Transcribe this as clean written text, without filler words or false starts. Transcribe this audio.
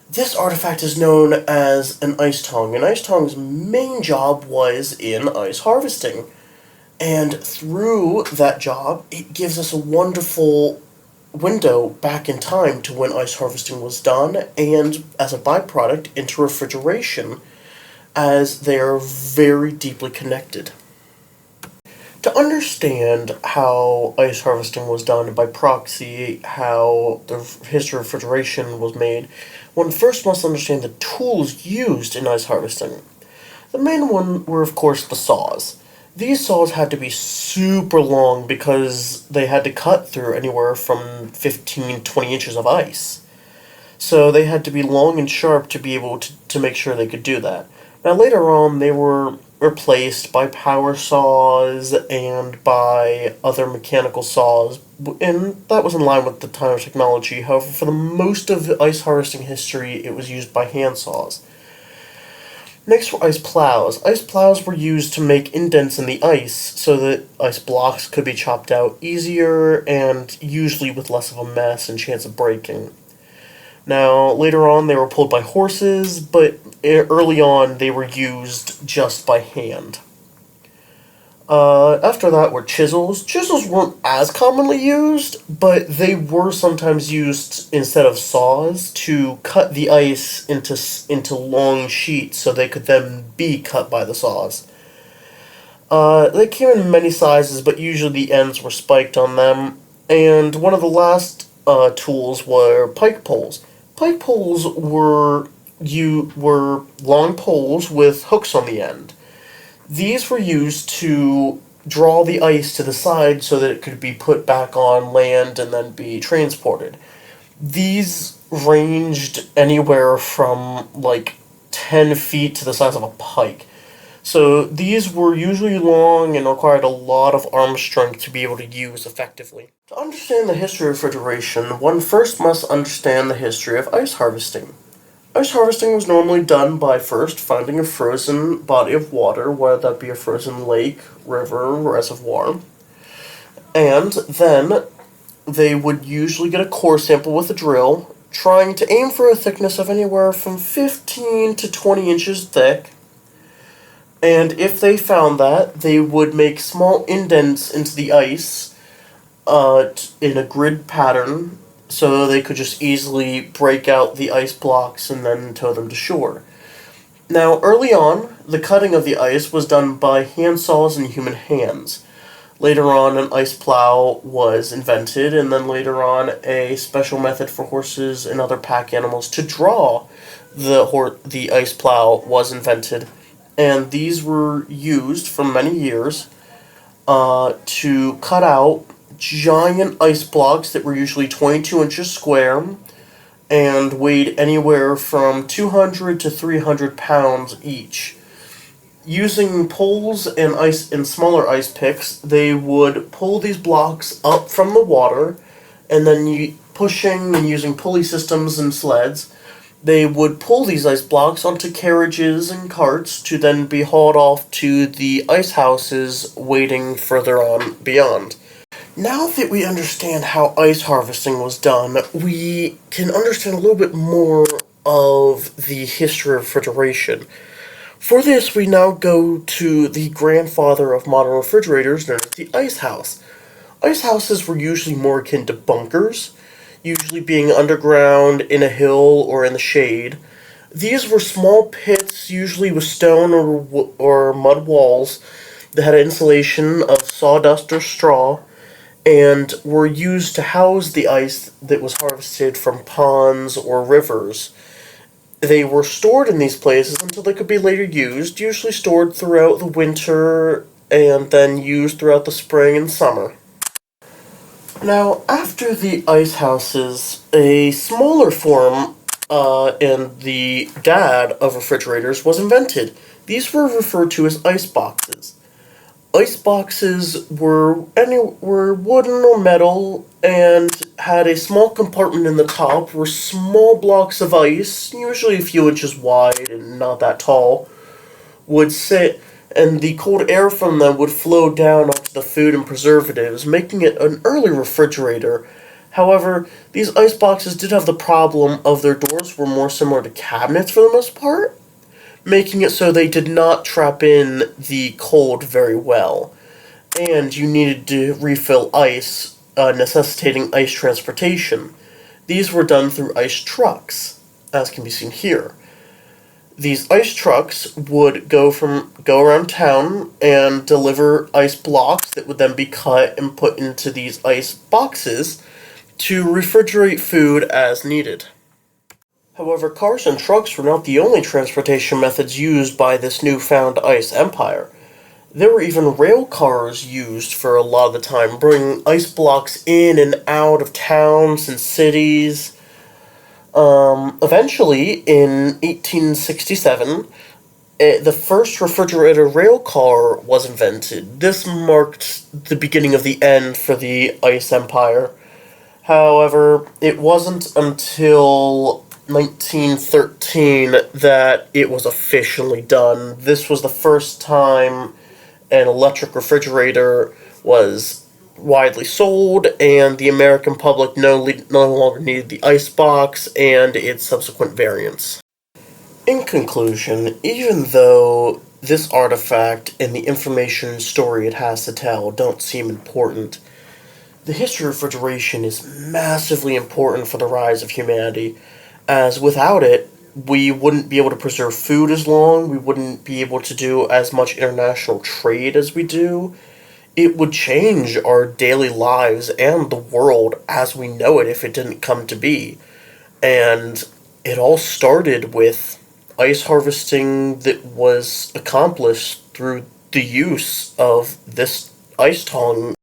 This artifact is known as an ice tong. An ice tong's main job was in ice harvesting. And through that job, it gives us a wonderful window back in time to when ice harvesting was done, and as a byproduct, into refrigeration, as they are very deeply connected. To understand how ice harvesting was done by proxy, how the history of refrigeration was made, one first must understand the tools used in ice harvesting. The main one were, of course, the saws. These saws had to be super long because they had to cut through anywhere from 15, 20 inches of ice. So they had to be long and sharp to be able to make sure they could do that. Now, later on, they were replaced by power saws and by other mechanical saws, and that was in line with the time of technology. However, for the most of ice harvesting history, it was used by hand saws. Next were ice plows. Ice plows were used to make indents in the ice so that ice blocks could be chopped out easier and usually with less of a mess and chance of breaking. Now, later on, they were pulled by horses, but early on, they were used just by hand. After that were chisels. Chisels weren't as commonly used, but they were sometimes used instead of saws to cut the ice into long sheets so they could then be cut by the saws. They came in many sizes, but usually the ends were spiked on them. And one of the last tools were pike poles. Pike poles were long poles with hooks on the end. These were used to draw the ice to the side so that it could be put back on land and then be transported. These ranged anywhere from like 10 feet to the size of a pike. So these were usually long and required a lot of arm strength to be able to use effectively. To understand the history of refrigeration, one first must understand the history of ice harvesting. Ice harvesting was normally done by first finding a frozen body of water, whether that be a frozen lake, river, reservoir, and then they would usually get a core sample with a drill, trying to aim for a thickness of anywhere from 15 to 20 inches thick, and if they found that, they would make small indents into the ice in a grid pattern so they could just easily break out the ice blocks and then tow them to shore. Now, early on, the cutting of the ice was done by hand saws and human hands. Later on, an ice plow was invented, and then later on, a special method for horses and other pack animals to draw the ice plow was invented. And these were used for many years to cut out giant ice blocks that were usually 22 inches square and weighed anywhere from 200 to 300 pounds each. Using poles and smaller ice picks, they would pull these blocks up from the water, and then pushing and using pulley systems and sleds, they would pull these ice blocks onto carriages and carts to then be hauled off to the ice houses waiting further on beyond. Now that we understand how ice harvesting was done, we can understand a little bit more of the history of refrigeration. For this, we now go to the grandfather of modern refrigerators, known as the ice house. Ice houses were usually more akin to bunkers, usually being underground, in a hill, or in the shade. These were small pits, usually with stone or mud walls, that had insulation of sawdust or straw, and were used to house the ice that was harvested from ponds or rivers. They were stored in these places until they could be later used, usually stored throughout the winter and then used throughout the spring and summer. Now, after the ice houses, a smaller form and the dad of refrigerators was invented. These were referred to as ice boxes. Ice boxes were wooden or metal and had a small compartment in the top where small blocks of ice, usually a few inches wide and not that tall, would sit, and the cold air from them would flow down onto the food and preservatives, making it an early refrigerator. However, these ice boxes did have the problem of their doors were more similar to cabinets for the most part, making it so they did not trap in the cold very well. And you needed to refill ice, necessitating ice transportation. These were done through ice trucks, as can be seen here. These ice trucks would go around town and deliver ice blocks that would then be cut and put into these ice boxes to refrigerate food as needed. However, cars and trucks were not the only transportation methods used by this newfound ice empire. There were even rail cars used for a lot of the time, bringing ice blocks in and out of towns and cities. Eventually, in 1867, the first refrigerated rail car was invented. This marked the beginning of the end for the ice empire. However, it wasn't until 1913 that it was officially done. This was the first time an electric refrigerator was widely sold, and the American public no longer needed the icebox and its subsequent variants. In conclusion, even though this artifact and the information and story it has to tell don't seem important, the history of refrigeration is massively important for the rise of humanity, as without it, we wouldn't be able to preserve food as long, we wouldn't be able to do as much international trade as we do. It would change our daily lives and the world as we know it if it didn't come to be. And it all started with ice harvesting that was accomplished through the use of this ice tong